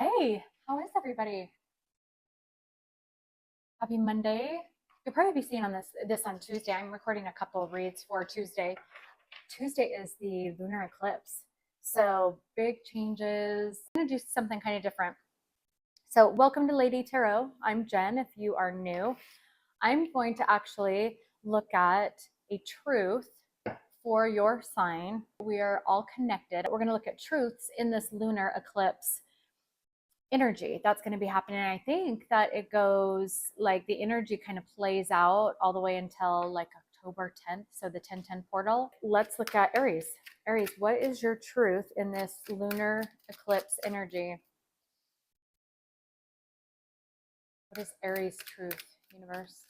Hey, how is everybody? Happy Monday. You'll probably be seeing this on Tuesday. I'm recording a couple of reads for Tuesday. Tuesday is the lunar eclipse. So big changes. I'm gonna do something kind of different. So welcome to Lady Tarot. I'm Jen. If you are new, I'm going to actually look at a truth for your sign. We are all connected. We're going to look at truths in this lunar eclipse energy that's going to be happening. And I think that it goes like the energy kind of plays out all the way until like October 10th. So the 1010 portal. Let's look at Aries. Aries, what is your truth in this lunar eclipse energy? What is Aries truth, universe?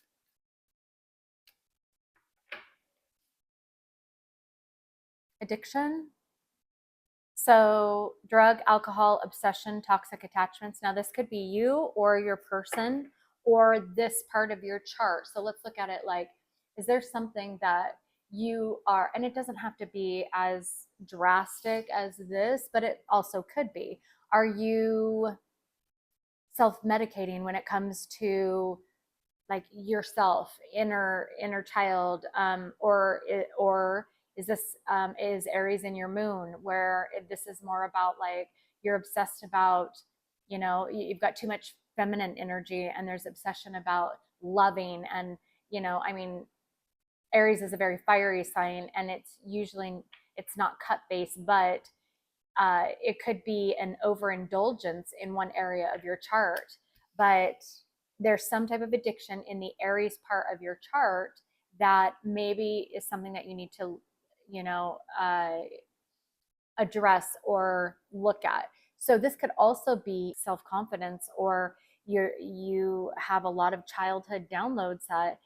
Addiction. So drug, alcohol, obsession, toxic attachments. Now this could be you or your person or this part of your chart. So let's look at it like, is there something that you are, and it doesn't have to be as drastic as this, but it also could be. Are you self-medicating when it comes to like yourself, inner child, or is this is Aries in your moon, where this is more about like you're obsessed about, you've got too much feminine energy, and there's obsession about loving, and I mean, Aries is a very fiery sign, and it's not cut based, but it could be an overindulgence in one area of your chart, but there's some type of addiction in the Aries part of your chart that maybe is something that you need to, you know, uh, address or look at. So this could also be self-confidence, or you have a lot of childhood downloads that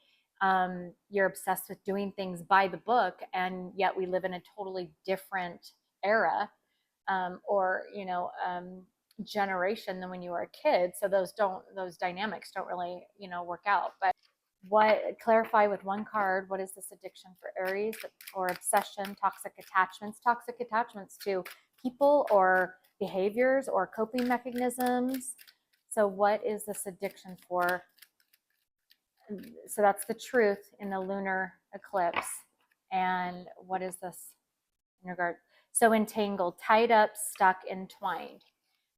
you're obsessed with doing things by the book, and yet we live in a totally different era, or generation than when you were a kid. So those dynamics don't really work out. But what clarify with one card, what is this addiction for Aries, or obsession, toxic attachments to people or behaviors or coping mechanisms. So what is this addiction for? So that's the truth in the lunar eclipse. And what is this in regard? So entangled, tied up, stuck, entwined.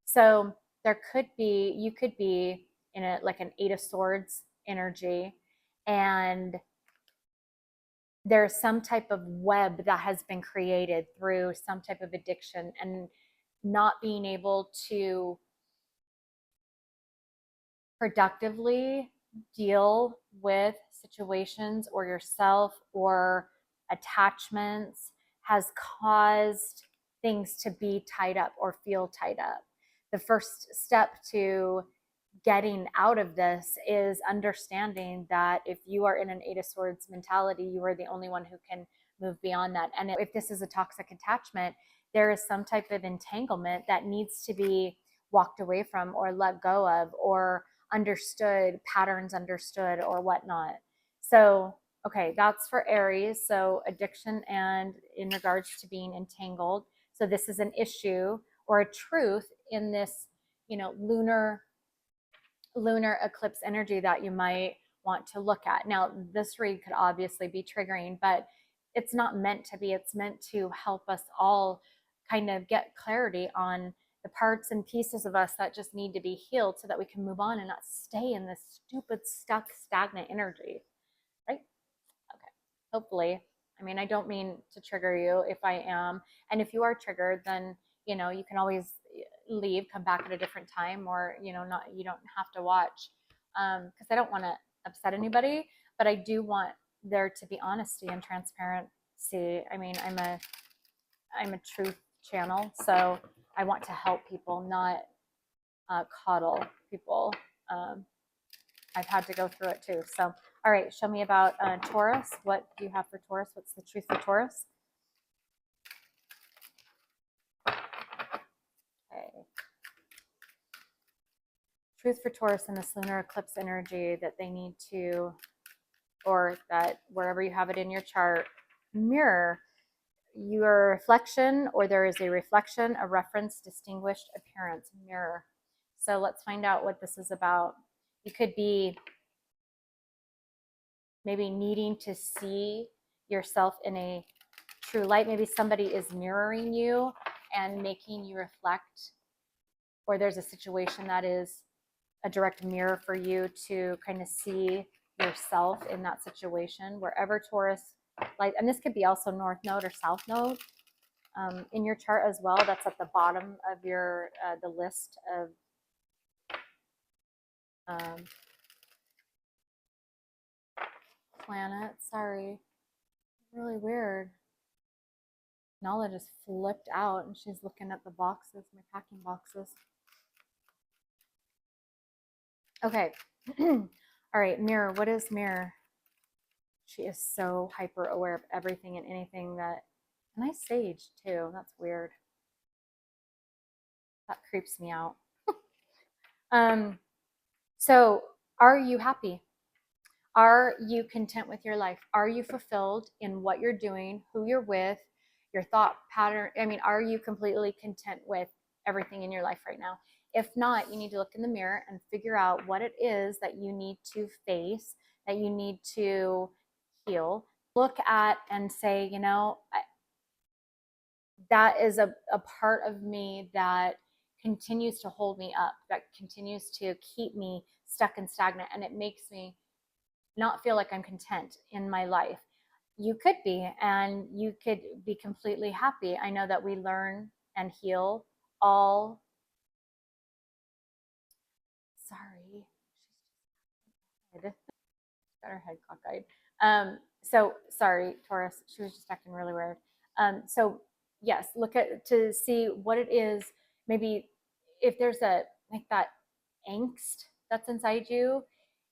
So you could be in a like an Eight of Swords energy, and there's some type of web that has been created through some type of addiction, and not being able to productively deal with situations or yourself or attachments has caused things to be tied up or feel tied up. The first step to getting out of this is understanding that if you are in an Eight of Swords mentality, you are the only one who can move beyond that. And if this is a toxic attachment, there is some type of entanglement that needs to be walked away from or let go of, or understood, patterns understood, or whatnot. So, okay, that's for Aries. So, addiction and in regards to being entangled. So, this is an issue or a truth in this, lunar eclipse energy that you might want to look at. Now, this read could obviously be triggering, but it's not meant to be. It's meant to help us all kind of get clarity on the parts and pieces of us that just need to be healed so that we can move on and not stay in this stupid, stuck, stagnant energy. Right? Okay. Hopefully. I mean, I don't mean to trigger you if I am. And if you are triggered, then, you can always leave, come back at a different time, or, not, you don't have to watch. Because I don't want to upset anybody, but I do want there to be honesty and transparency. I mean, I'm a truth channel, so I want to help people, not coddle people. I've had to go through it too. So, all right, show me about Taurus. What do you have for Taurus? What's the truth for Taurus? Okay. Truth for Taurus in this lunar eclipse energy that they need to, or that wherever you have it in your chart, mirror your reflection, or there is a reflection, a reference, distinguished appearance, mirror. So let's find out what this is about. You could be maybe needing to see yourself in a true light. Maybe somebody is mirroring you and making you reflect, or there's a situation that is a direct mirror for you to kind of see yourself in that situation, wherever Taurus light. And this could be also North Node or South Node in your chart as well. That's at the bottom of your the list of planets. Sorry, really weird. Nala just flipped out and she's looking at the boxes, my packing boxes. Okay. All right, mirror. What is mirror? She is so hyper aware of everything and anything that, and I sage too. That's weird. That creeps me out. So are you happy? Are you content with your life? Are you fulfilled in what you're doing, who you're with, your thought pattern? I mean, are you completely content with everything in your life right now? If not, you need to look in the mirror and figure out what it is that you need to face, that you need to heal. Look at and say, you know, that is a part of me that continues to hold me up, that continues to keep me stuck and stagnant, and it makes me not feel like I'm content in my life. You could be, and you could be completely happy. I know that we learn and heal all. Sorry, got her head cockeyed. So sorry, Taurus. She was just acting really weird. So yes, look at to see what it is. Maybe if there's a like that angst that's inside you,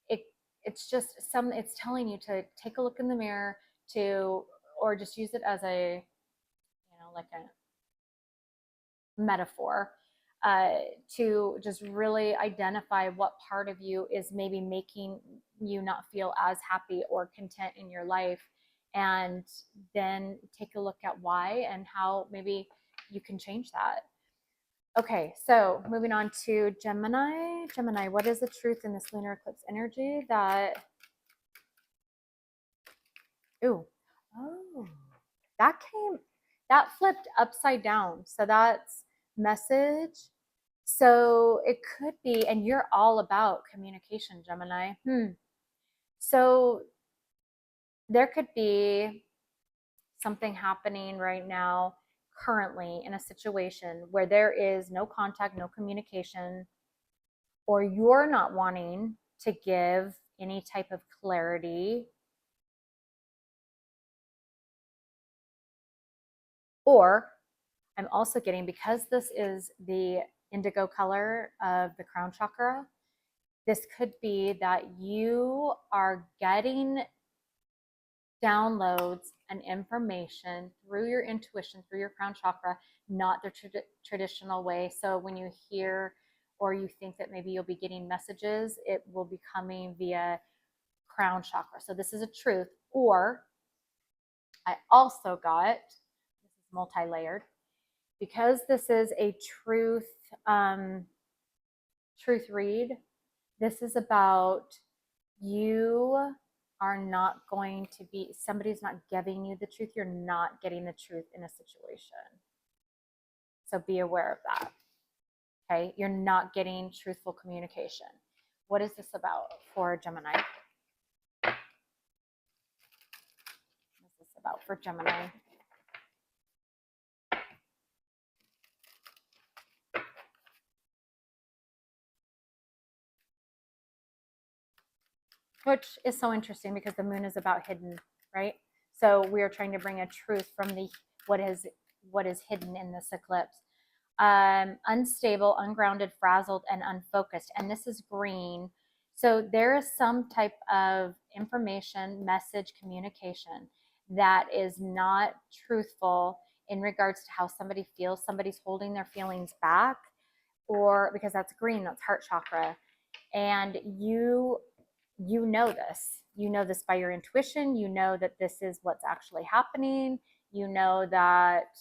it it's just some. It's telling you to take a look in the mirror to, or just use it as a, like a metaphor, to just really identify what part of you is maybe making you not feel as happy or content in your life, and then take a look at why and how maybe you can change that. Okay, so moving on to Gemini. Gemini, what is the truth in this lunar eclipse energy that, ooh, oh, that flipped upside down. So that's message. So it could be, and you're all about communication, Gemini. So there could be something happening right now, currently, in a situation where there is no contact, no communication, or you're not wanting to give any type of clarity, or I'm also getting, because this is the indigo color of the crown chakra, this could be that you are getting downloads and information through your intuition, through your crown chakra, not the traditional way. So when you hear or you think that maybe you'll be getting messages, it will be coming via crown chakra. So this is a truth. Or I also got, this is multi-layered, because this is a truth read. This is about, you are not going to be, somebody's not giving you the truth. You're not getting the truth in a situation. So be aware of that. Okay. You're not getting truthful communication. What is this about for Gemini? What is this about for Gemini? Which is so interesting because the moon is about hidden, right? So we are trying to bring a truth from the what is hidden in this eclipse. Unstable, ungrounded, frazzled, and unfocused. And this is green. So there is some type of information, message, communication that is not truthful in regards to how somebody feels. Somebody's holding their feelings back, or because that's green, that's heart chakra. And you know this. You know this by your intuition. You know that this is what's actually happening. You know that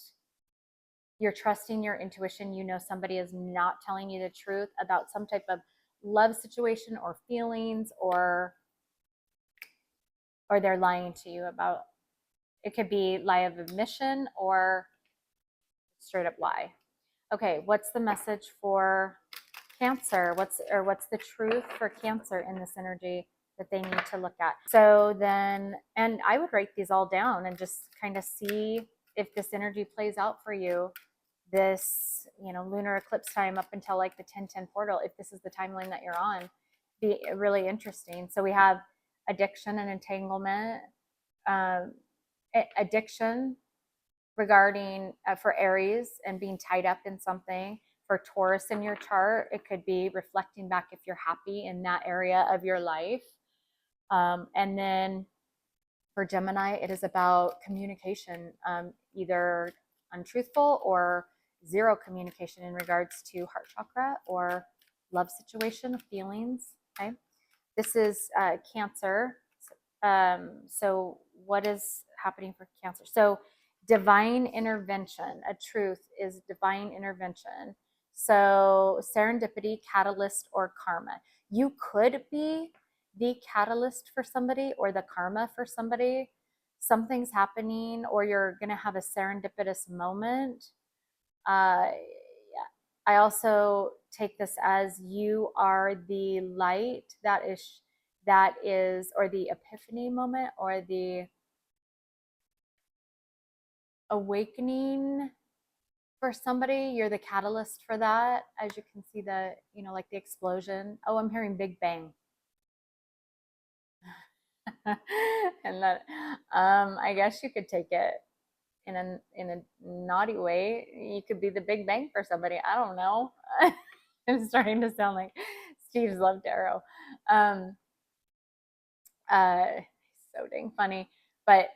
you're trusting your intuition. You know somebody is not telling you the truth about some type of love situation or feelings, or they're lying to you about. It could be lie of admission or straight up lie. Okay, what's the message for Cancer? What's the truth for Cancer in this energy that they need to look at? So then, and I would write these all down and just kind of see if this energy plays out for you. This, lunar eclipse time up until like the 1010 portal, if this is the timeline that you're on, be really interesting. So we have addiction and entanglement, addiction regarding for Aries and being tied up in something. For Taurus in your chart, it could be reflecting back if you're happy in that area of your life. And then for Gemini, it is about communication, either untruthful or zero communication in regards to heart chakra or love situation, feelings. Okay. This is Cancer. So what is happening for Cancer? So divine intervention, a truth is divine intervention. So serendipity, catalyst, or karma. You could be the catalyst for somebody or the karma for somebody. Something's happening, or you're going to have a serendipitous moment. I also take this as you are the light that is, or the epiphany moment, or the awakening for somebody. You're the catalyst for that. As you can see, the like the explosion. Oh, I'm hearing big bang. And that I guess you could take it in a naughty way. You could be the big bang for somebody. I don't know. I'm starting to sound like Steve's love tarot. So dang funny. But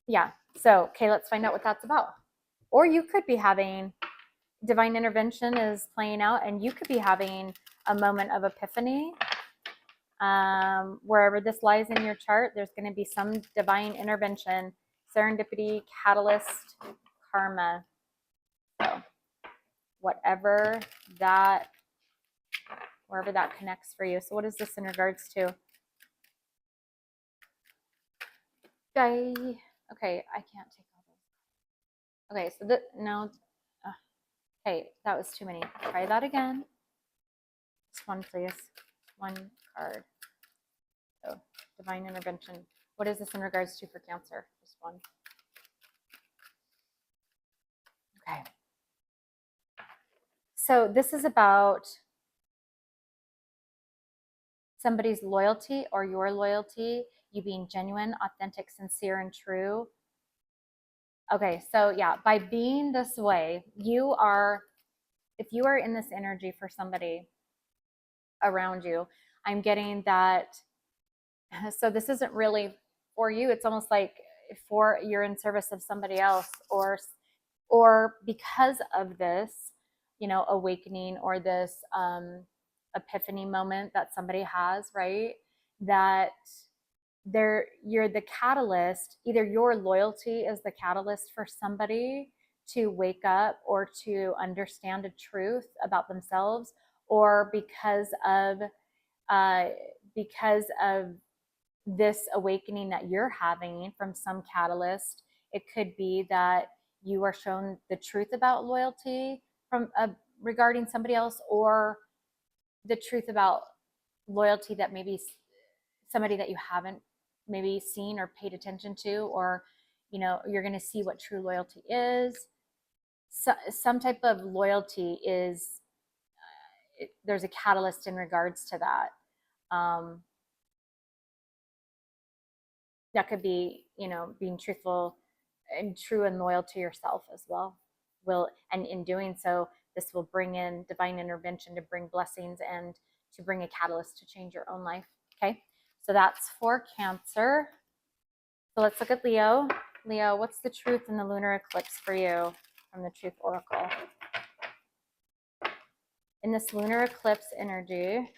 yeah, so okay, let's find out what that's about. Or you could be having divine intervention is playing out, and you could be having a moment of epiphany. Wherever this lies in your chart, there's going to be some divine intervention, serendipity, catalyst, karma. So wherever that connects for you. So what is this in regards to? Okay, I can't take all those. Okay, so no. Okay, that was too many. Try that again. Just one, please. One card. So divine intervention. What is this in regards to for Cancer? Just one. Okay. So this is about somebody's loyalty or your loyalty, you being genuine, authentic, sincere, and true. Okay, so yeah, by being this way, if you are in this energy for somebody around you, I'm getting that. So this isn't really for you. It's almost like for you're in service of somebody else, or because of this, awakening or this epiphany moment that somebody has, right? That you're the catalyst. Either your loyalty is the catalyst for somebody to wake up or to understand a truth about themselves, or because of this awakening that you're having from some catalyst. It could be that you are shown the truth about loyalty from regarding somebody else, or the truth about loyalty that maybe somebody that you haven't maybe seen or paid attention to, or you're going to see what true loyalty is. So, some type of loyalty is there's a catalyst in regards to that. That could be being truthful and true and loyal to yourself as well. And in doing so, this will bring in divine intervention to bring blessings and to bring a catalyst to change your own life. Okay, so that's for Cancer. So let's look at Leo. Leo, what's the truth in the lunar eclipse for you from the Truth Oracle? In this lunar eclipse energy,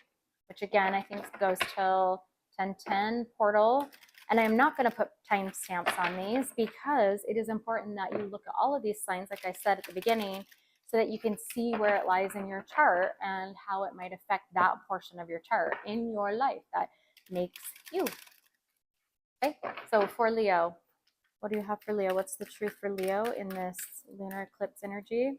which again I think goes till 1010 portal, And I'm not going to put timestamps on these because it is important that you look at all of these signs, like I said at the beginning, so that you can see where it lies in your chart and how it might affect that portion of your chart in your life that makes you. Okay, so for Leo, what do you have for Leo? What's the truth for Leo in this lunar eclipse energy?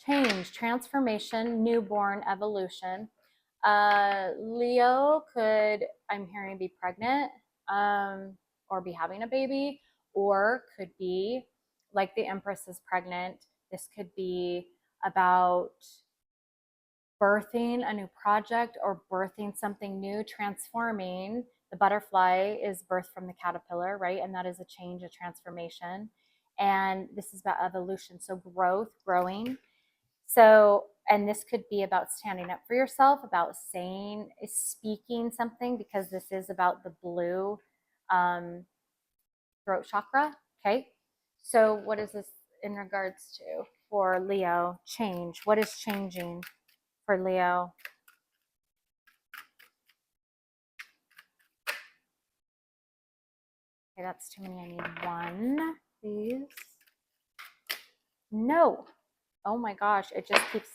Change, transformation, newborn, evolution. Leo could, I'm hearing, be pregnant or be having a baby, or could be like the Empress is pregnant. This could be about birthing a new project or birthing something new, transforming. The butterfly is birthed from the caterpillar, right? And that is a change, a transformation. And this is about evolution. So growth, growing. So, and this could be about standing up for yourself, about saying, speaking something, because this is about the blue throat chakra. Okay. So, what is this in regards to for Leo? Change. What is changing for Leo? Okay, that's too many. I need one, please. No. Oh my gosh, it just keeps,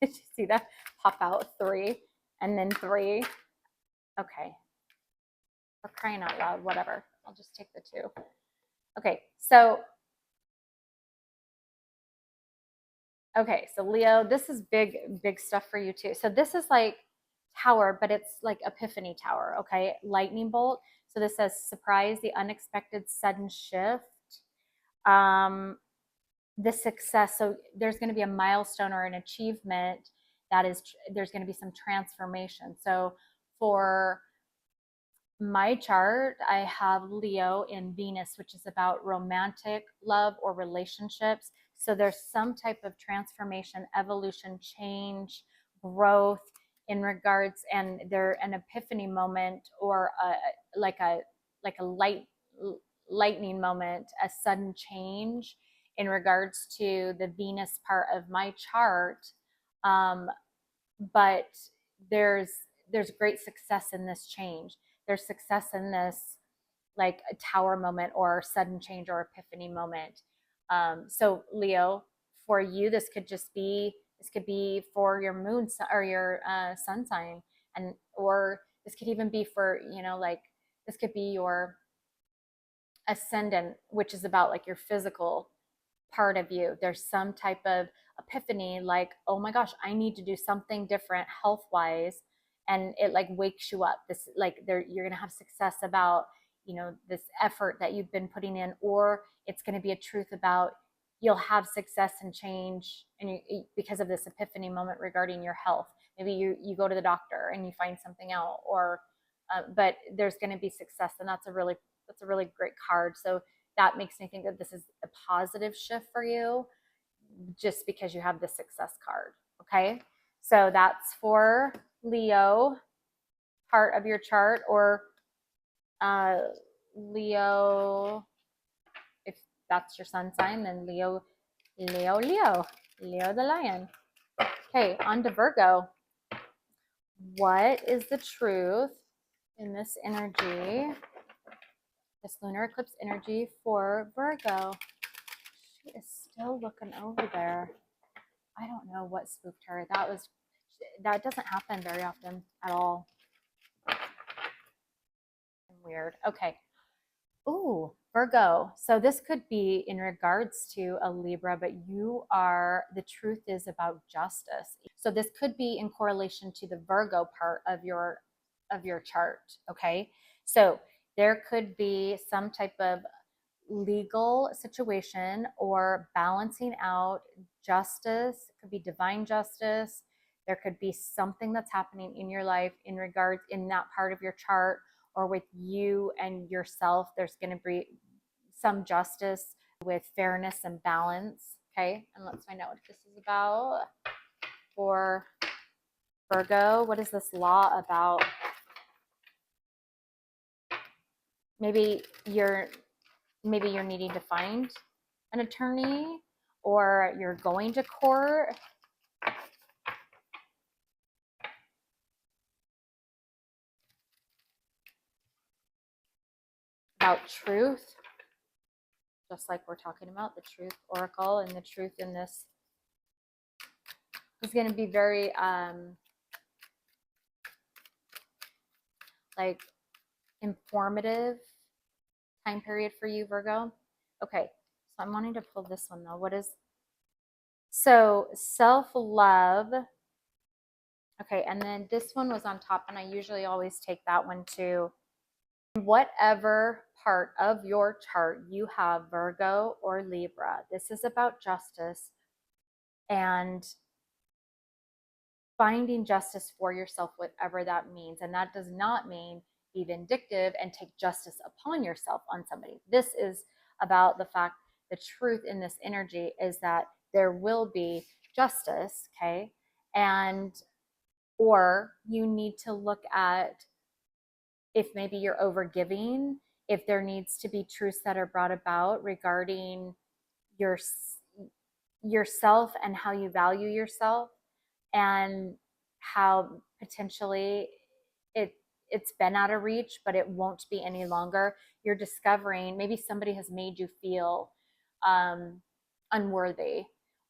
did you see that pop out? 3 and then 3. Okay. For crying out loud, whatever. I'll just take the 2. Okay, so Leo, this is big stuff for you too. So this is like tower, but it's like epiphany tower, okay? Lightning bolt. So this says surprise, the unexpected sudden shift. The success. So there's going to be a milestone or an achievement that is, there's going to be some transformation. So for my chart, I have Leo in Venus, which is about romantic love or relationships. So there's some type of transformation, evolution, change, growth in regards, and there an epiphany moment or like a lightning moment, a sudden change in regards to the Venus part of my chart. But there's great success in this change. There's success in this like a tower moment or sudden change or epiphany moment. So Leo, for you, this could be for your moon or your sun sign, and or this could even be for, like this could be your ascendant, which is about like your physical part of you. There's some type of epiphany, like, oh my gosh, I need to do something different health wise. And it like wakes you up. This like you're gonna have success about, this effort that you've been putting in, or it's gonna be a truth about you'll have success and change and because of this epiphany moment regarding your health. Maybe you go to the doctor and you find something out, or but there's going to be success, and that's a really great card. So that makes me think that this is a positive shift for you just because you have the success card. Okay, so that's for Leo part of your chart, or Leo, if that's your sun sign, then Leo the lion. Okay, on to Virgo. What is the truth in this energy, this lunar eclipse energy for Virgo? She is still looking over there. I don't know what spooked her. That doesn't happen very often at all. Weird. Okay. Ooh, Virgo. So this could be in regards to a Libra, but the truth is about justice. So this could be in correlation to the Virgo part of your chart. Okay. So there could be some type of legal situation or balancing out justice. It could be divine justice. There could be something that's happening in your life in regards in that part of your chart, or with you and yourself. There's going to be some justice with fairness and balance. Okay. And let's find out what this is about for Virgo. What is this law about? Maybe you're needing to find an attorney, or you're going to court. about truth, just like we're talking about the truth oracle, and the truth in this is going to be very like informative time period for you, Virgo. Okay, so I'm wanting to pull this one though. What is so self-love? Okay, and then this one was on top, and I usually always take that one too. Whatever part of your chart you have Virgo or Libra, this is about justice and finding justice for yourself, whatever that means. And that does not mean be vindictive and take justice upon yourself on somebody. This is about the fact, the truth in this energy is that there will be justice, okay? And, or you need to look at if maybe you're overgiving, if there needs to be truths that are brought about regarding your yourself and how you value yourself, and how potentially it's been out of reach, but it won't be any longer. You're discovering maybe somebody has made you feel unworthy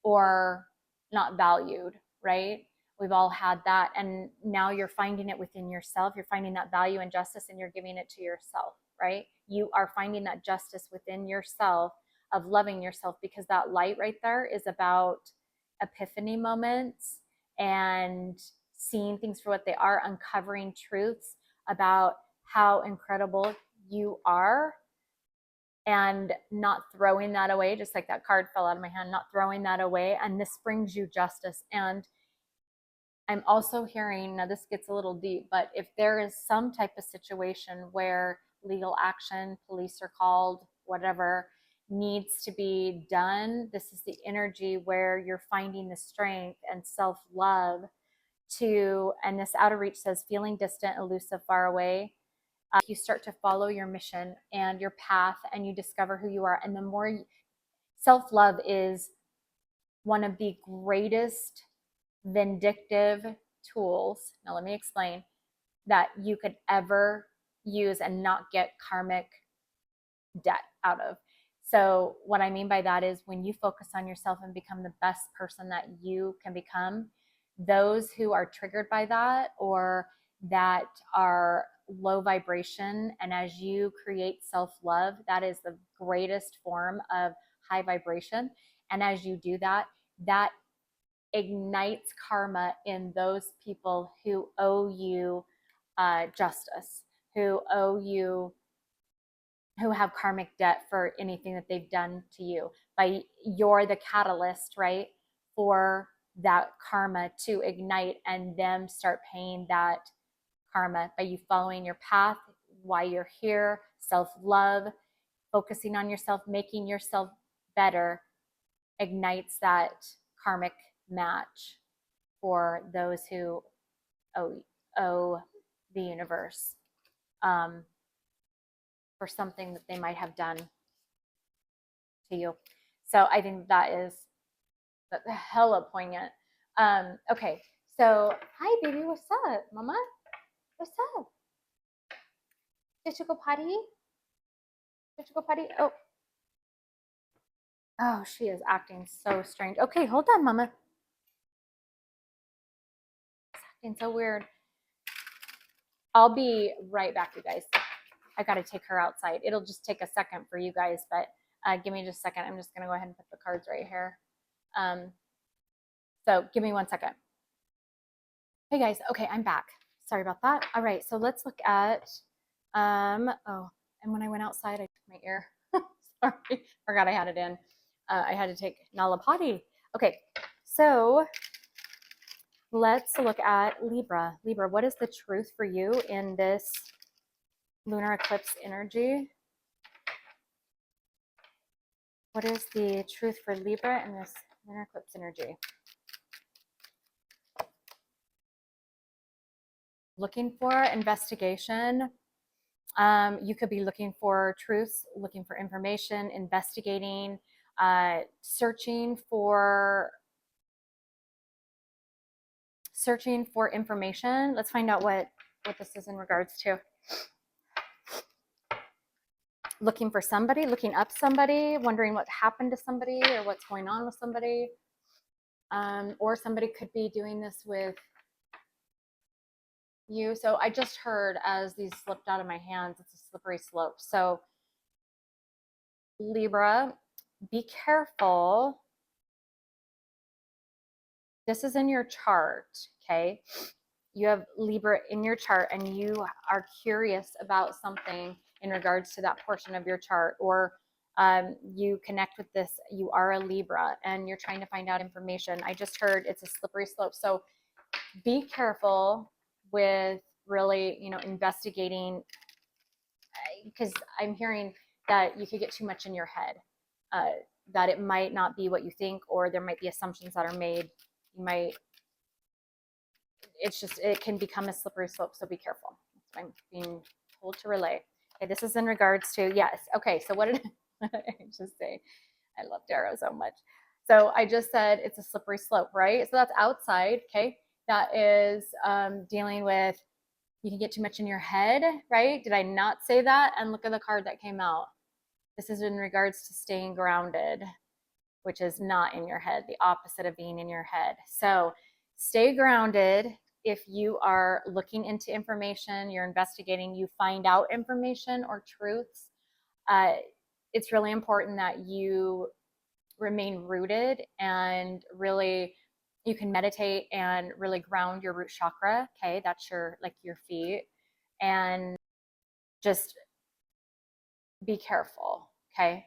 or not valued, right? We've all had that. And now you're finding it within yourself. You're finding that value and justice, and you're giving it to yourself, right? You are finding that justice within yourself of loving yourself, because that light right there is about epiphany moments and seeing things for what they are, uncovering truths about how incredible you are, and not throwing that away, just like that card fell out of my hand, not throwing that away. And this brings you justice. And I'm also hearing, now this gets a little deep, but if there is some type of situation where legal action, police are called, whatever needs to be done, this is the energy where you're finding the strength and self-love to, and this out of reach says feeling distant, elusive, far away. You start to follow your mission and your path, and you discover who you are. And the more self-love is one of the greatest vindictive tools, now let me explain, that you could ever use and not get karmic debt out of. So what I mean by that is when you focus on yourself and become the best person that you can become, those who are triggered by that or that are low vibration, and as you create self-love, that is the greatest form of high vibration. And as you do that, that ignites karma in those people who owe you justice, who owe you, who have karmic debt for anything that they've done to you. You're the catalyst, right, for that karma to ignite and them start paying that karma by you following your path, why you're here, self-love, focusing on yourself, making yourself better, ignites that karmic match for those who owe the universe for something that they might have done to you. So I think that is hella poignant. Okay, so hi baby, what's up, mama? What's up? Did you go potty? Did you go potty? Oh, she is acting so strange. Okay, hold on, mama. It's acting so weird. I'll be right back, you guys. I got to take her outside. It'll just take a second for you guys, but give me just a second. I'm just going to go ahead and put the cards right here. So give me 1 second. Hey guys. Okay, I'm back. Sorry about that. All right, so let's look at, and when I went outside, I took my ear. Sorry, forgot I had it in. I had to take Nala potty. Okay, so let's look at Libra. Libra, what is the truth for you in this lunar eclipse energy? What is the truth for Libra in this lunar eclipse energy? Looking for investigation. You could be looking for truths, looking for information, investigating, searching for information. Let's find out what this is in regards to. looking for somebody, looking up somebody, wondering what happened to somebody or what's going on with somebody. Or somebody could be doing this with you. So I just heard as these slipped out of my hands, it's a slippery slope. So Libra, be careful. This is in your chart, okay? You have Libra in your chart and you are curious about something in regards to that portion of your chart, or you connect with this, you are a Libra and you're trying to find out information. I just heard it's a slippery slope. So be careful with really, investigating, because I'm hearing that you could get too much in your head, that it might not be what you think, or there might be assumptions that are made. It can become a slippery slope. So be careful. That's what I'm being told to relay. Okay, this is in regards to, yes. Okay, so what did I just say? I love tarot so much. So I just said it's a slippery slope, right? So that's outside, okay? That is dealing with, you can get too much in your head, right? Did I not say that? And look at the card that came out. This is in regards to staying grounded, which is not in your head, the opposite of being in your head. So stay grounded. If you are looking into information, you're investigating, you find out information or truths, it's really important that you remain rooted, and really you can meditate and really ground your root chakra. Okay, that's your feet, and just be careful. Okay,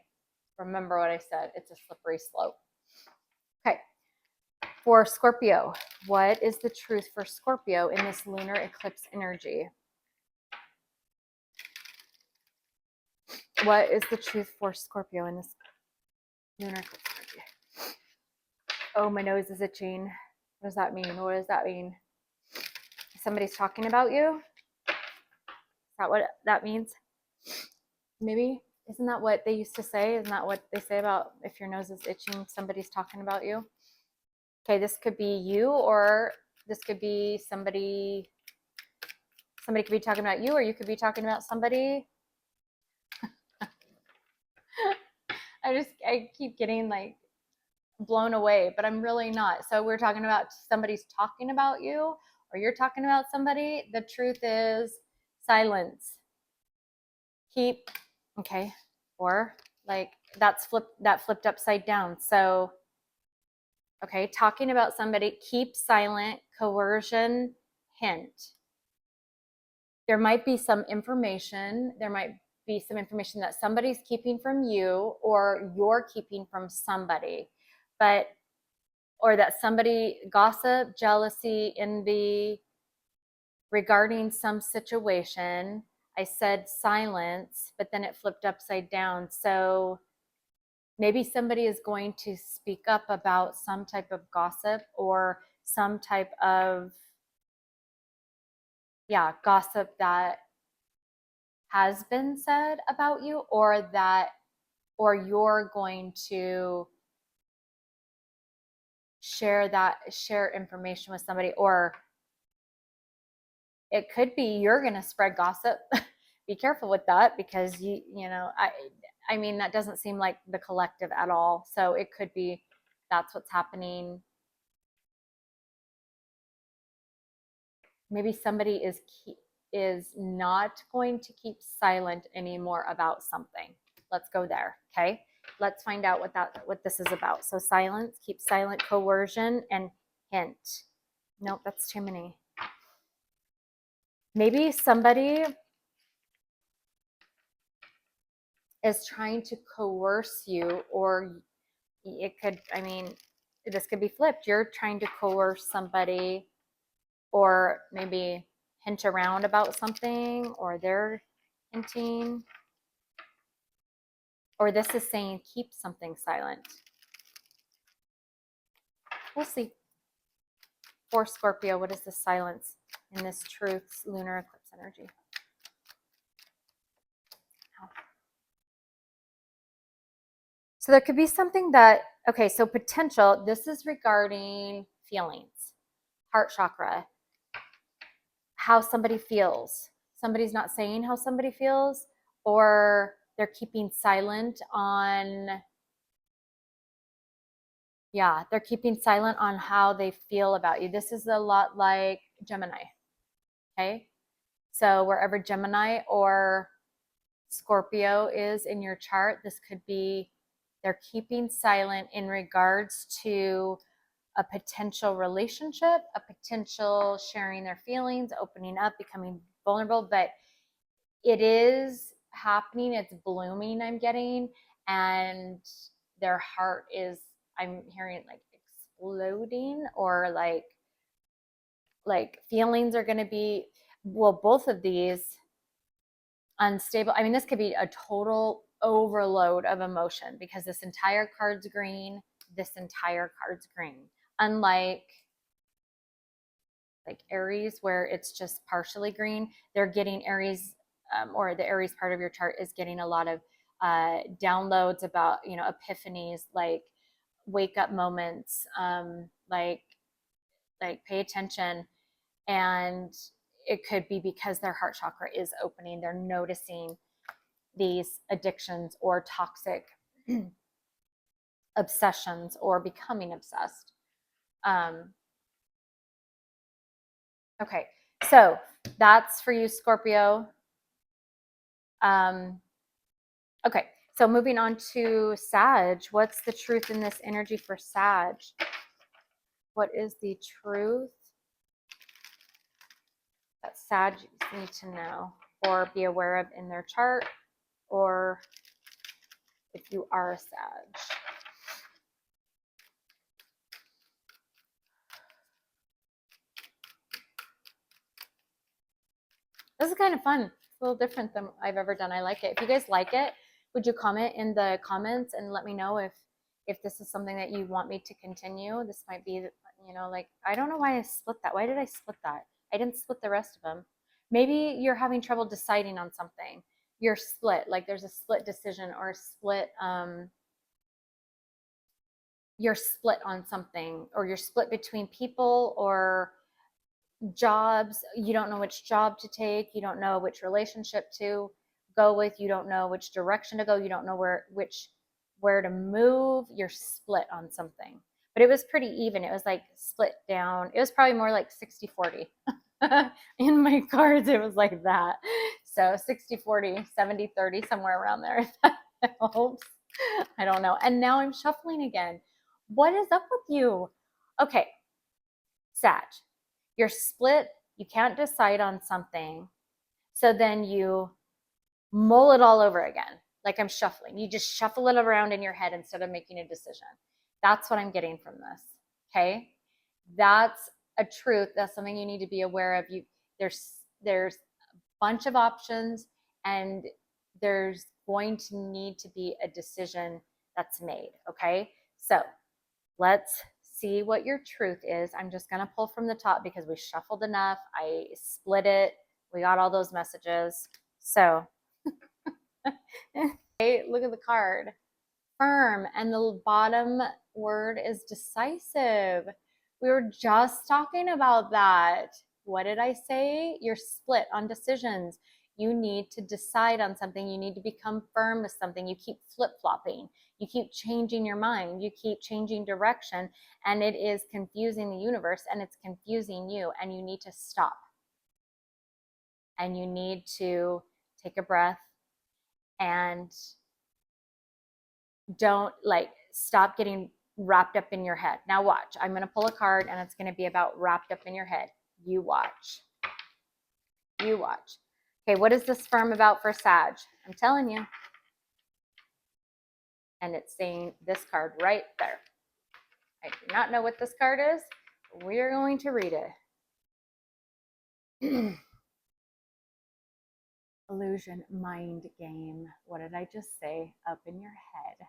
remember what I said, it's a slippery slope. Okay, for Scorpio, what is the truth for Scorpio in this lunar eclipse energy? What is the truth for Scorpio in this lunar eclipse energy? Oh, my nose is itching. What does that mean? What does that mean? Somebody's talking about you? Is that what that means? Maybe. Isn't that what they used to say? Isn't that what they say about if your nose is itching, somebody's talking about you? Okay, this could be you, or this could be somebody. Somebody could be talking about you, or you could be talking about somebody. I keep getting blown away, but I'm really not. So we're talking about somebody's talking about you, or you're talking about somebody. The truth is silence. Keep, okay, or that flipped upside down. So, okay, talking about somebody, keep silent, coercion, hint. There might be some information. There might be some information that somebody's keeping from you, or you're keeping from somebody, or that somebody, gossip, jealousy, envy regarding some situation. I said silence, but then it flipped upside down. So maybe somebody is going to speak up about some type of gossip, or some type of, gossip that has been said about you, or you're going to share information with somebody, or it could be you're going to spread gossip. Be careful with that, because I mean, that doesn't seem like the collective at all. So it could be that's what's happening. Maybe somebody is not going to keep silent anymore about something. Let's go there. Okay. Let's find out what this is about. So silence, keep silent, coercion, and hint. Nope, that's too many. Maybe somebody is trying to coerce you, or it could, this could be flipped. You're trying to coerce somebody, or maybe hint around about something, or they're hinting, or this is saying keep something silent. We'll see. For Scorpio, what is the silence in this truth's lunar eclipse energy? So there could be something that, okay, so potential, this is regarding feelings, heart chakra, how somebody feels. Somebody's not saying how somebody feels, or they're keeping silent on, they're keeping silent on how they feel about you. This is a lot like Gemini. Okay. So wherever Gemini or Scorpio is in your chart, this could be they're keeping silent in regards to a potential relationship, a potential sharing their feelings, opening up, becoming vulnerable. But it is happening, it's blooming, I'm getting, and their heart is, I'm hearing like exploding, or like feelings are going to be, well, both of these unstable. I mean, this could be a total overload of emotion because this entire card's green, this entire card's green. Unlike like Aries, where it's just partially green, they're getting Aries, or the Aries part of your chart is getting a lot of downloads about, epiphanies, like wake up moments, like pay attention. And it could be because their heart chakra is opening. They're noticing these addictions or toxic obsessions or becoming obsessed. Okay, so that's for you, Scorpio. Okay, so moving on to Sag. What's the truth in this energy for Sag? What is the truth that Sag need to know or be aware of in their chart, or if you are a Sag? This is kind of fun. It's a little different than I've ever done. I like it. If you guys like it, would you comment in the comments and let me know if this is something that you want me to continue? This might be, like, I don't know why I split that. Why did I split that? I didn't split the rest of them. Maybe you're having trouble deciding on something. You're split, like there's a split decision or a split, you're split on something, or you're split between people or jobs. You don't know which job to take, you don't know which relationship to go with, you don't know which direction to go, you don't know where to move. You're split on something, but it was pretty even. It was like split down. It was probably more like 60-40. In my cards it was like that, so 60-40, 70-30, somewhere around there, if that helps. I don't know. And now I'm shuffling again. What is up with you? Okay, Sag, you're split, you can't decide on something, so then you mull it all over again. Like I'm shuffling, you just shuffle it around in your head instead of making a decision. That's what I'm getting from this. Okay, that's a truth. That's something you need to be aware of. There's a bunch of options, and there's going to need to be a decision that's made. Okay, so let's see what your truth is. I'm just going to pull from the top because we shuffled enough. I split it. We got all those messages. So, hey, look at the card. Firm. And the bottom word is decisive. We were just talking about that. What did I say? You're split on decisions. You need to decide on something. You need to become firm with something. You keep flip-flopping. You keep changing your mind. You keep changing direction. And it is confusing the universe, and it's confusing you. And you need to stop. And you need to take a breath and don't stop getting wrapped up in your head. Now watch. I'm going to pull a card, and it's going to be about wrapped up in your head. You watch. You watch. Okay, what is this firm about for Sag? I'm telling you. And it's saying this card right there. I do not know what this card is. We are going to read it. Illusion, mind game. What did I just say? Up in your head.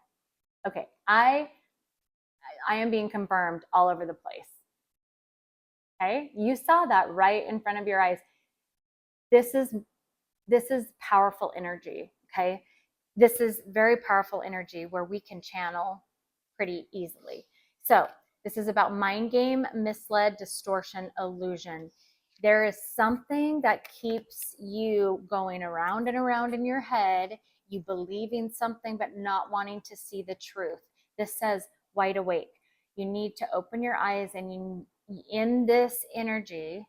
Okay, I am being confirmed all over the place. Okay, you saw that right in front of your eyes. This is powerful energy. Okay, this is very powerful energy where we can channel pretty easily. So this is about mind game, misled, distortion, illusion. There is something that keeps you going around and around in your head. you believing something but not wanting to see the truth. This says wide awake. You need to open your eyes, and in this energy,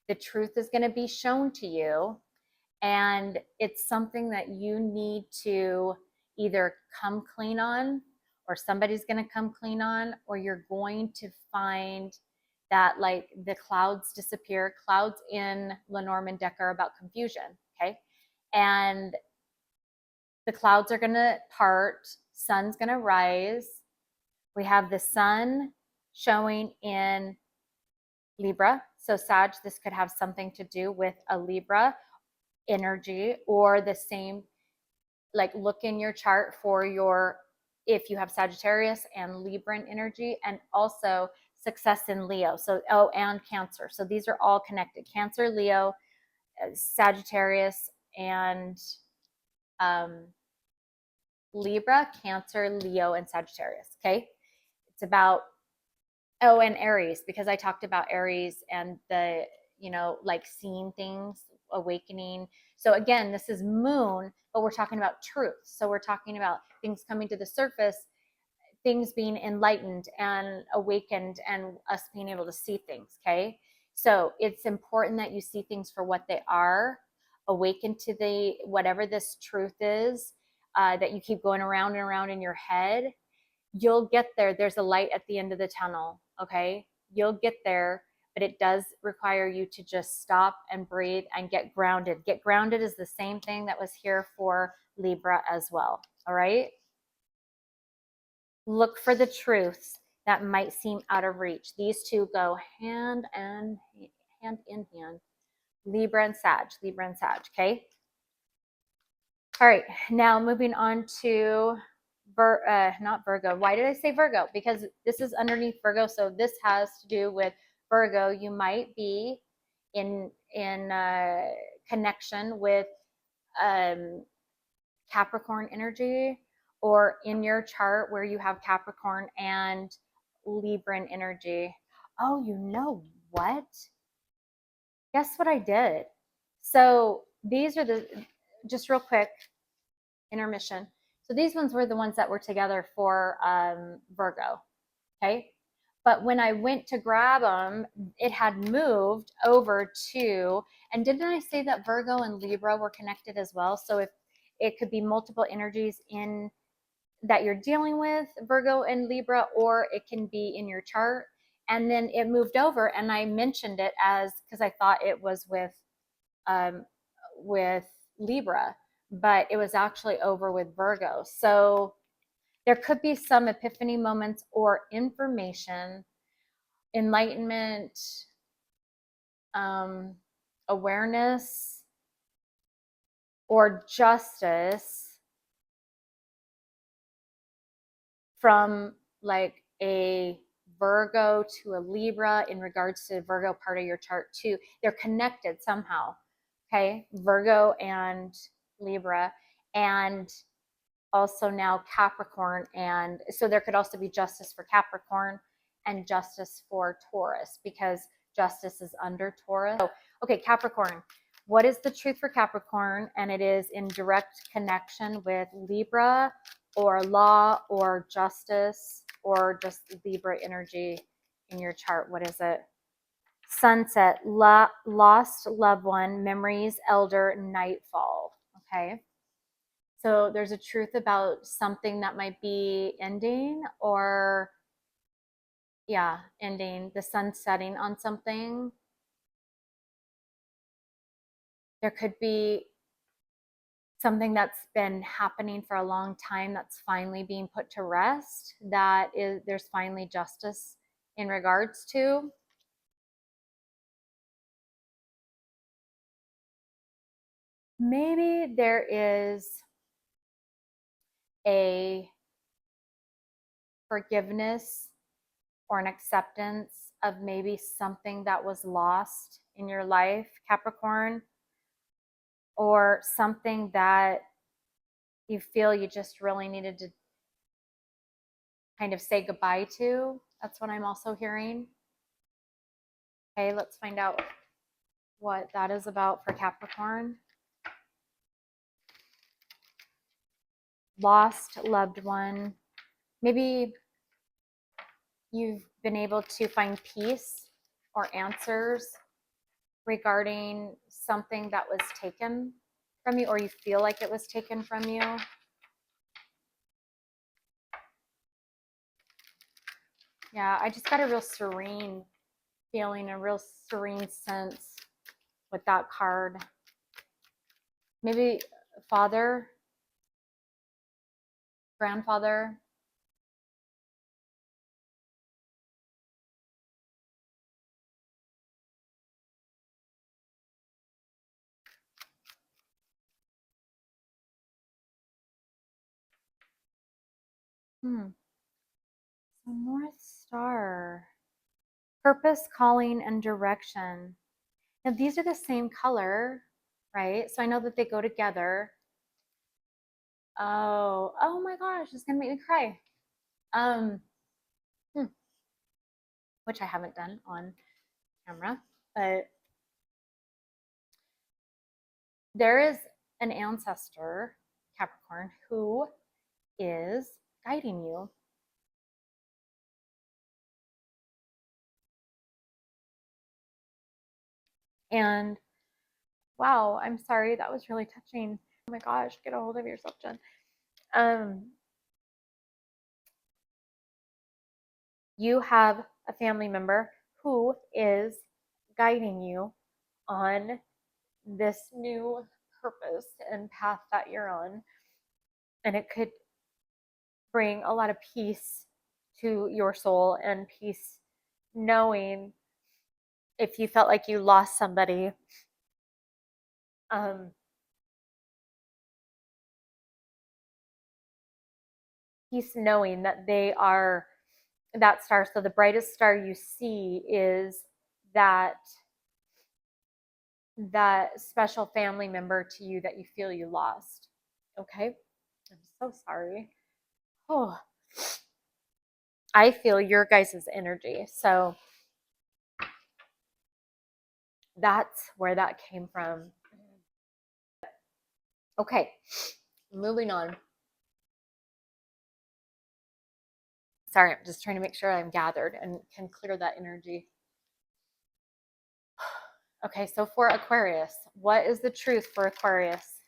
the truth is going to be shown to you. And it's something that you need to either come clean on, or somebody's going to come clean on, or you're going to find that like the clouds disappear. Clouds in Lenormand deck are about confusion. Okay. And the clouds are going to part, sun's going to rise. We have the sun showing in Libra. So Sag, this could have something to do with a Libra energy, or the same, like look in your chart for your, if you have Sagittarius and Libran energy, and also success in Leo. So, and Cancer. So these are all connected. Cancer, Leo, Sagittarius, and Libra, Cancer, Leo, and Sagittarius. Okay. It's about, and Aries, because I talked about Aries and the, like seeing things, awakening. So again, this is moon, but we're talking about truth. So we're talking about things coming to the surface, things being enlightened and awakened, and us being able to see things. Okay. So it's important that you see things for what they are, awaken to the, whatever this truth is, that you keep going around and around in your head. You'll get there. There's a light at the end of the tunnel. Okay. You'll get there, but it does require you to just stop and breathe and get grounded. Get grounded is the same thing that was here for Libra as well. All right. Look for the truths that might seem out of reach. These two go hand in hand. Libra and Sag. Okay. All right. Now moving on to not Virgo. Why did I say Virgo? Because this is underneath Virgo. So this has to do with Virgo. You might be in connection with Capricorn energy, or in your chart where you have Capricorn and Libran energy. Oh, you know what? Guess what I did? So these are just real quick, intermission. So these ones were the ones that were together for Virgo. Okay. But when I went to grab them, it had moved over to, and didn't I say that Virgo and Libra were connected as well? So if it could be multiple energies in that you're dealing with, Virgo and Libra, or it can be in your chart. And then it moved over, and I mentioned it as, because I thought it was with Libra, but it was actually over with Virgo. So there could be some epiphany moments or information, enlightenment, awareness, or justice from like a Virgo to a Libra in regards to the Virgo part of your chart too. They're connected somehow. Okay. Virgo and Libra, and also now Capricorn. And so there could also be justice for Capricorn and justice for Taurus, because justice is under Taurus. So, okay, Capricorn. What is the truth for Capricorn? And it is in direct connection with Libra, or law, or justice, or just Libra energy in your chart. What is it? Sunset, lost loved one, memories, elder, nightfall. Okay. So there's a truth about something that might be ending, or ending, the sun setting on something. There could be something that's been happening for a long time that's finally being put to rest, that is, there's finally justice in regards to. Maybe there is a forgiveness or an acceptance of maybe something that was lost in your life, Capricorn, or something that you feel you just really needed to kind of say goodbye to. That's what I'm also hearing. Okay, let's find out what that is about for Capricorn. lost loved one. Maybe you've been able to find peace or answers regarding something that was taken from you, or you feel like it was taken from you. Yeah, I just got a real serene feeling, a real serene sense with that card. Maybe father, grandfather. So North Star, purpose, calling, and direction. Now these are the same color, right? So I know that they go together. Oh my gosh, it's gonna make me cry. Um, hmm, which I haven't done on camera, but there is an ancestor, Capricorn, who is guiding you. And wow, I'm sorry, that was really touching. Oh my gosh, get a hold of yourself, Jen. You have a family member who is guiding you on this new purpose and path that you're on. And it could bring a lot of peace to your soul and peace knowing if you felt like you lost somebody. Peace knowing that they are that star. So the brightest star you see is that special family member to you that you feel you lost. Okay? I'm so sorry. Oh, I feel your guys' energy. So that's where that came from. Okay, moving on. Sorry, I'm just trying to make sure I'm gathered and can clear that energy. Okay, so for Aquarius, what is the truth for Aquarius?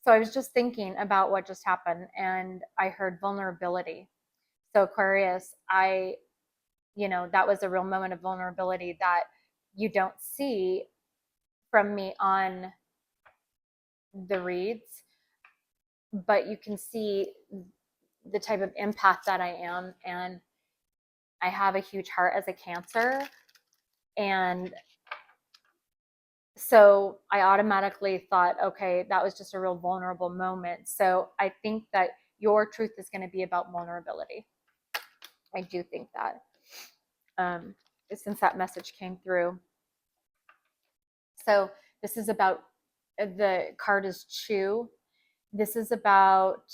So I was just thinking about what just happened and I heard vulnerability. So Aquarius, that was a real moment of vulnerability that you don't see from me on the reads, but you can see the type of empath that I am. And I have a huge heart as a Cancer. And so I automatically thought, okay, that was just a real vulnerable moment. So I think that your truth is going to be about vulnerability. I do think that, since that message came through. So this is about, the card is Chew. This is about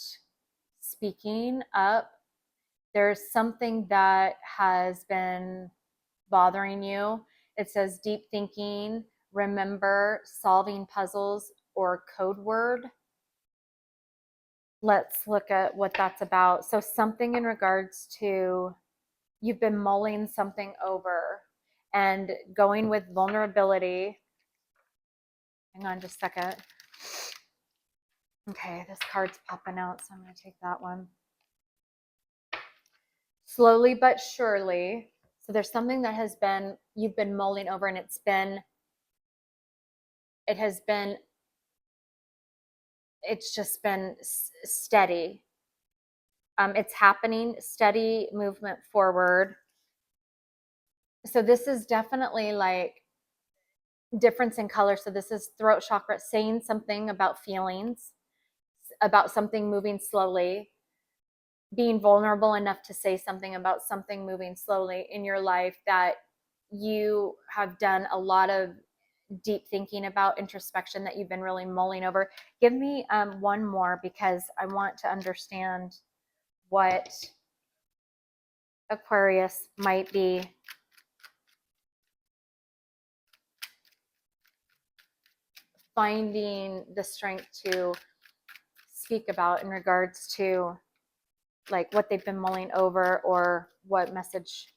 speaking up. There's something that has been bothering you. It says deep thinking, remember, solving puzzles, or code word. Let's look at what that's about. So something in regards to you've been mulling something over and going with vulnerability. Hang on just a second. Okay, this card's popping out, so I'm going to take that one. Slowly but surely. So there's something that you've been mulling over, and it's just been steady. It's happening, steady movement forward. So this is definitely like difference in color. So this is throat chakra saying something about feelings, about something moving slowly, being vulnerable enough to say something about something moving slowly in your life that you have done a lot of deep thinking about, introspection that you've been really mulling over. Give me one more, because I want to understand what Aquarius might be. finding the strength to speak about in regards to like what they've been mulling over or what message.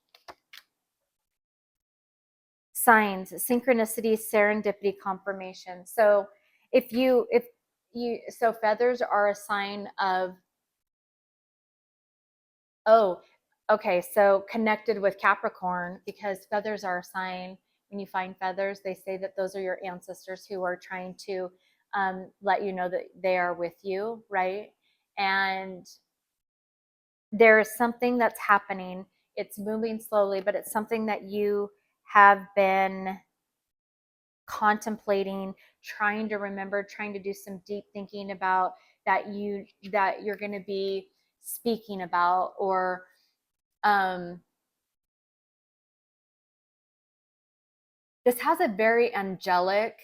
Signs, synchronicity, serendipity, confirmation. So so feathers are a sign of, oh, okay, so connected with Capricorn, because feathers are a sign. When you find feathers, they say that those are your ancestors who are trying to let you know that they are with you, right? And there is something that's happening. It's moving slowly, but it's something that you have been contemplating, trying to remember, trying to do some deep thinking about, that you're going to be speaking about, or this has a very angelic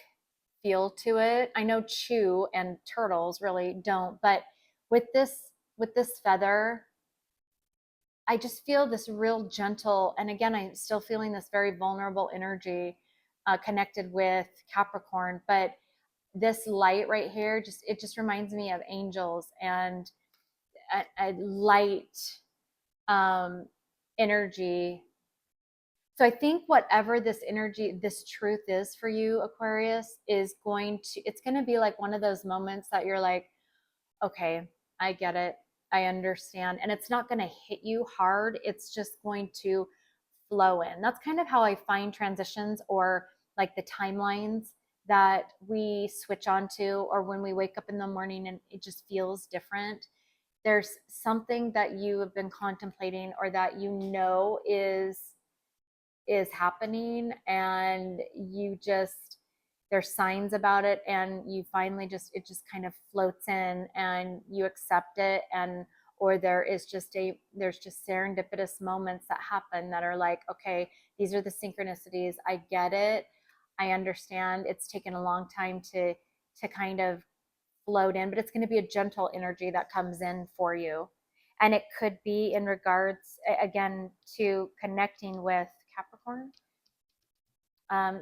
feel to it. I know Chew and turtles really don't, but with this feather, I just feel this real gentle, and again, I'm still feeling this very vulnerable energy connected with Capricorn, but this light right here, it just reminds me of angels and a light energy. So I think whatever this energy, this truth is for you, Aquarius, it's going to be like one of those moments that you're like, okay, I get it. I understand. And it's not going to hit you hard. It's just going to flow in. That's kind of how I find transitions, or like the timelines that we switch onto, or when we wake up in the morning and it just feels different. There's something that you have been contemplating, or that is happening, and there's signs about it, and you finally it just kind of floats in and you accept it. And or there's just serendipitous moments that happen that are like, okay, these are the synchronicities. I get it. I understand. It's taken a long time to kind of float in, but it's going to be a gentle energy that comes in for you. And it could be in regards, again, to connecting with Capricorn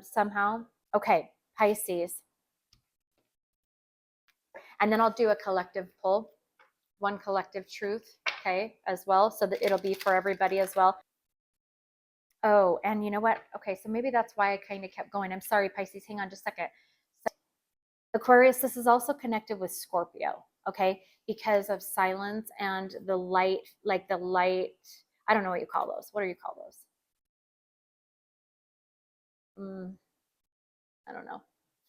somehow. Okay, Pisces. And then I'll do a collective pull, one collective truth, okay, as well, so that it'll be for everybody as well. Oh, and you know what? Okay, so maybe that's why I kind of kept going. I'm sorry, Pisces, hang on just a second. So, Aquarius, this is also connected with Scorpio, okay, because of silence and the light, like the light, I don't know what you call those. What do you call those? I don't know.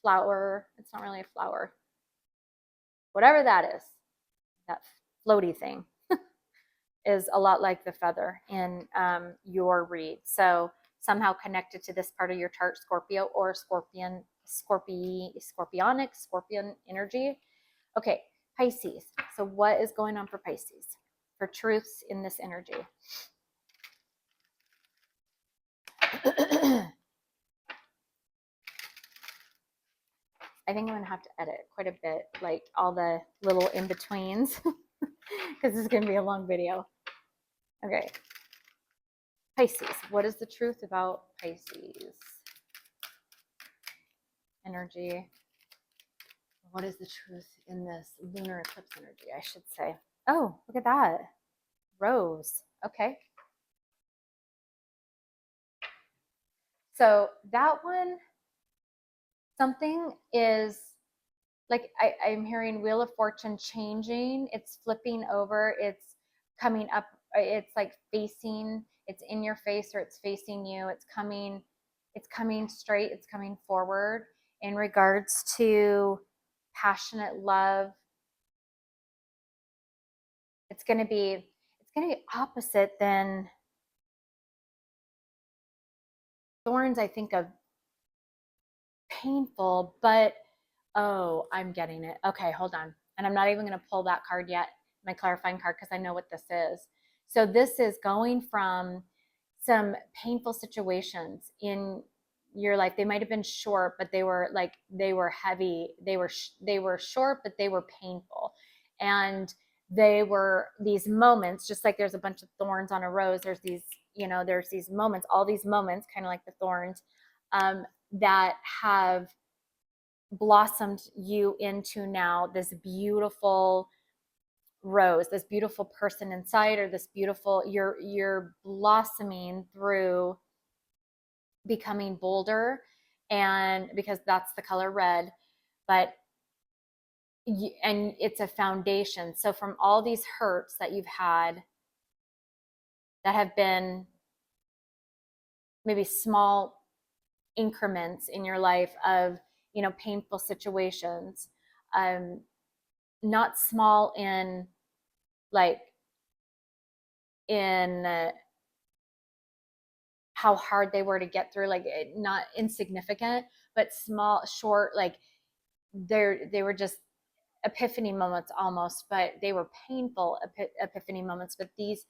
Flower. It's not really a flower. Whatever that is, that floaty thing is a lot like the feather in your read. So somehow connected to this part of your chart, Scorpio or scorpionic, scorpion energy. Okay, Pisces. So what is going on for Pisces? For truths in this energy. I think I'm going to have to edit quite a bit, like all the little in-betweens, because this is going to be a long video. Okay. Pisces. What is the truth about Pisces energy? What is the truth in this lunar eclipse energy, I should say? Oh, look at that. Rose. Okay. So that one, something is like, I'm hearing Wheel of Fortune changing. It's flipping over. It's coming up. It's like facing, it's in your face, or it's facing you. It's coming straight. It's coming forward in regards to passionate love. It's going to be opposite than thorns. I think of painful, but oh, I'm getting it. Okay, hold on. And I'm not even going to pull that card yet, my clarifying card, because I know what this is. So this is going from some painful situations in your life. They might have been short, but they were heavy. They were short, but they were painful. And they were these moments, just like there's a bunch of thorns on a rose. There's these moments, all these moments, kind of like the thorns, that have blossomed you into now this beautiful rose, this beautiful person inside, or this beautiful, you're blossoming through becoming bolder, and because that's the color red, but and it's a foundation. So from all these hurts that you've had that have been maybe small increments in your life of, painful situations, um not small in, like, in how hard they were to get through, like, not insignificant, but small, short, like, they were just epiphany moments almost, but they were painful epiphany moments. But these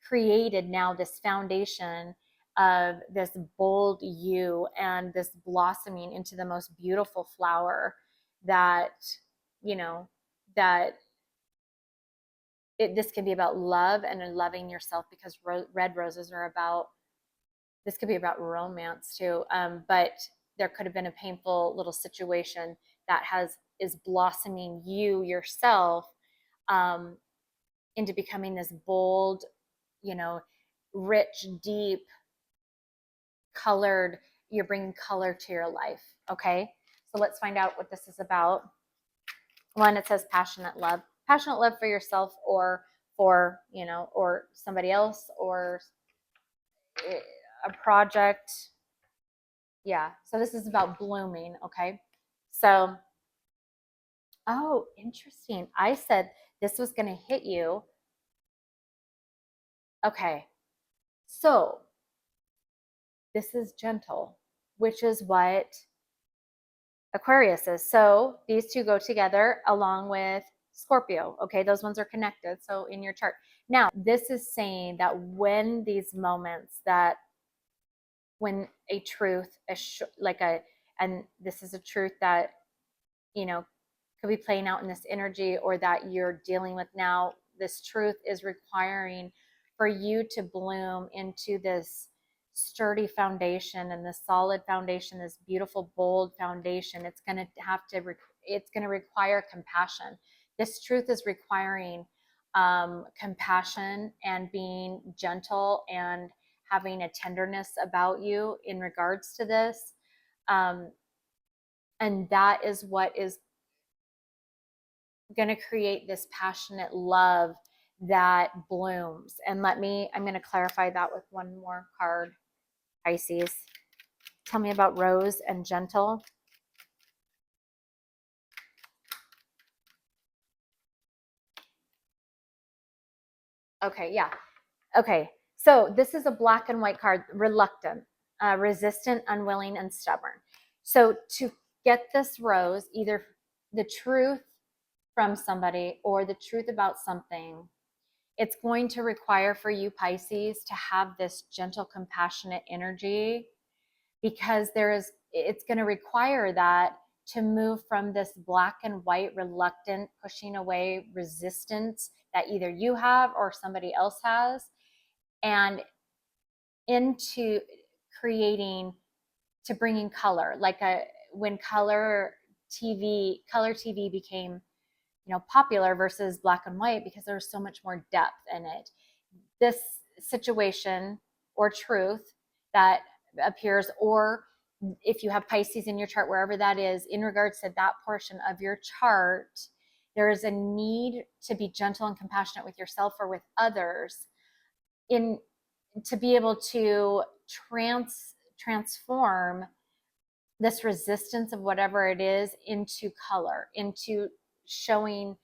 created now this foundation of this bold you and this blossoming into the most beautiful flower that, you know, that this can be about love and loving yourself, because red roses are about, this could be about romance too. But there could have been a painful little situation that is blossoming you yourself, um, into becoming this bold, you know, rich, deep, colored. You're bringing color to your life. Okay. So let's find out what this is about. One, it says passionate love for yourself, or for, or somebody else, or a project. Yeah. So this is about blooming. Okay. So, oh, interesting. I said this was going to hit you. Okay. So this is gentle, which is what Aquarius is. So these two go together along with Scorpio. Okay. Those ones are connected. So in your chart. Now, this is saying that when these moments that, when a truth, and this is a truth that, you know, could be playing out in this energy, or that you're dealing with now, this truth is requiring for you to bloom into this sturdy foundation, and this solid foundation, this beautiful, bold foundation. It's going to require compassion. This truth is requiring compassion, and being gentle, and having a tenderness about you in regards to this. Um, and that is what is going to create this passionate love that blooms. And I'm going to clarify that with one more card. Pisces, tell me about rose and gentle. Okay, yeah. Okay, so this is a black and white card: reluctant, resistant, unwilling, and stubborn. So to get this rose, either the truth from somebody or the truth about something, it's going to require for you, Pisces, to have this gentle, compassionate energy, because it's going to require that to move from this black and white, reluctant, pushing away, resistance that either you have or somebody else has, and into creating, to bringing color, like when color TV became, popular versus black and white, because there was so much more depth in it. This situation or truth that appears, or if you have Pisces in your chart, wherever that is, in regards to that portion of your chart, there is a need to be gentle and compassionate with yourself or with others, in to be able to transform this resistance of whatever it is into color, into showing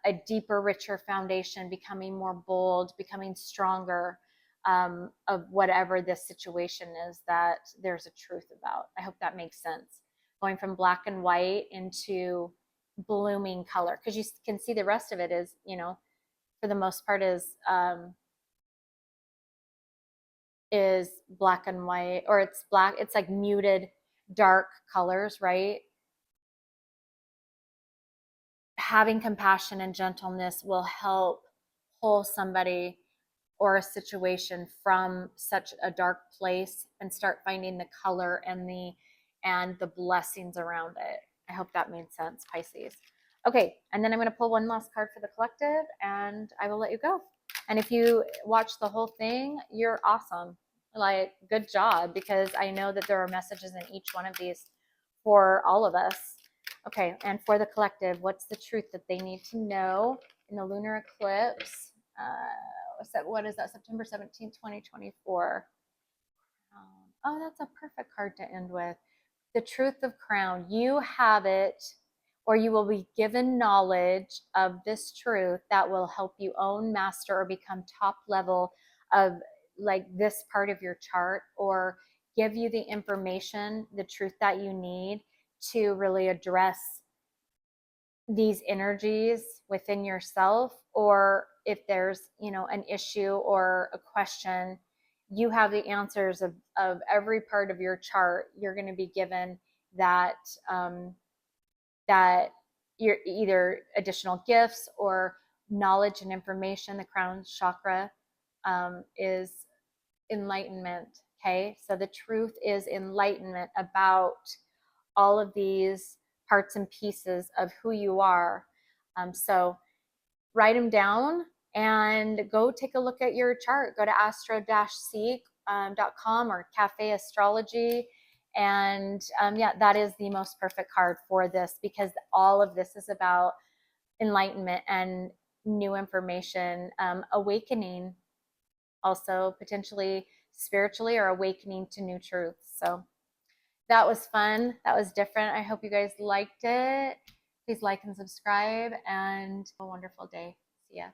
a deeper, richer foundation, becoming more bold, becoming stronger, of whatever this situation is that there's a truth about. I hope that makes sense. Going from black and white into blooming color, because you can see the rest of it is, for the most part, is black and white, or it's black. It's like muted, dark colors, right? Having compassion and gentleness will help pull somebody or a situation from such a dark place, and start finding the color and the and the blessings around it. I hope that made sense, Pisces. Okay, and then I'm going to pull one last card for the collective, and I will let you go. And if you watch the whole thing, you're awesome. Like, good job, because I know that there are messages in each one of these for all of us. Okay, and for the collective, what's the truth that they need to know in the lunar eclipse? What is that? September 17th, 2024. Oh, that's a perfect card to end with. The truth of crown. You have it, or you will be given knowledge of this truth that will help you own, master, or become top level of like this part of your chart, or give you the information, the truth that you need to really address these energies within yourself. Or if there's, an issue or a question, you have the answers of every part of your chart. You're going to be given that that you're either additional gifts or knowledge and information. The crown chakra is enlightenment. Okay, so the truth is enlightenment about all of these parts and pieces of who you are. So write them down and go take a look at your chart. Go to astro-seek.com or Cafe Astrology. And that is the most perfect card for this, because all of this is about enlightenment and new information, awakening, also potentially spiritually, or awakening to new truths. So that was fun. That was different. I hope you guys liked it. Please like and subscribe, and have a wonderful day. See ya.